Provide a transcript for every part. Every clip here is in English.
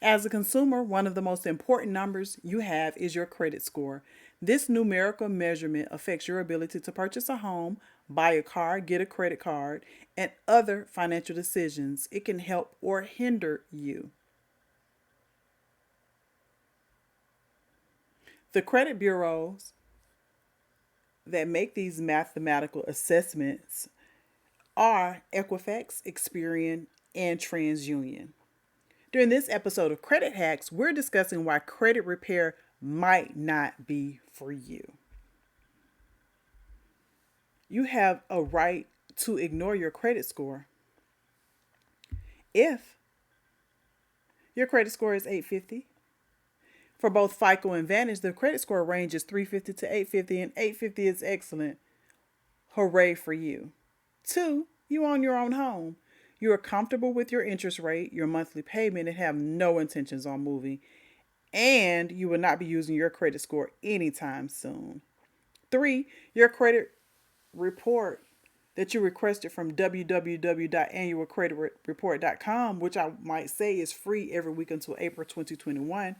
As a consumer, one of the most important numbers you have is your credit score. This numerical measurement affects your ability to purchase a home, buy a car, get a credit card, and other financial decisions. It can help or hinder you. The credit bureaus that make these mathematical assessments are Equifax, Experian, and TransUnion. During this episode of Credit Hacks, we're discussing why credit repair might not be for you. You have a right to ignore your credit score if your credit score is 850. For both FICO and Vantage, the credit score range is 350 to 850, and 850 is excellent. Hooray for you. Two, you own your own home. You are comfortable with your interest rate, your monthly payment, and have no intentions on moving. And you will not be using your credit score anytime soon. Three, your credit report that you requested from www.annualcreditreport.com, which I might say is free every week until April 2021.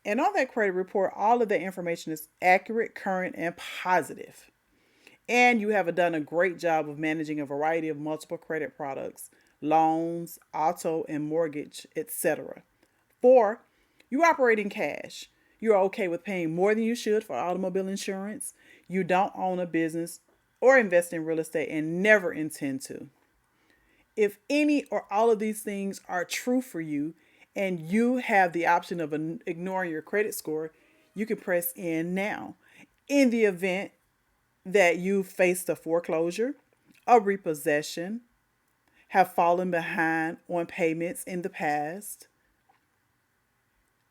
And on that credit report, all of the information is accurate, current, and positive. And you have done a great job of managing a variety of multiple credit products, loans, auto and mortgage, etc. Four, you operate in cash. You're okay with paying more than you should for automobile insurance. You don't own a business or invest in real estate and never intend to. If any or all of these things are true for you and you have the option of ignoring your credit score, you can press in now. In the event that you faced a foreclosure, a repossession, have fallen behind on payments in the past,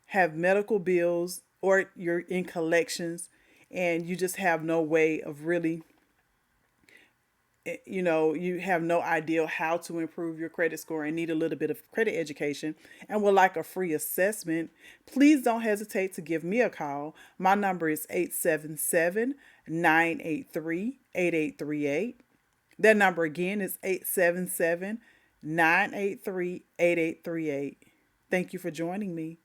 have medical bills, or you're in collections and you just have no way of really, you have no idea how to improve your credit score and need a little bit of credit education and would like a free assessment, please don't hesitate to give me a call. My number is 877-983-8838. That number again is 877-983-8838. Thank you for joining me.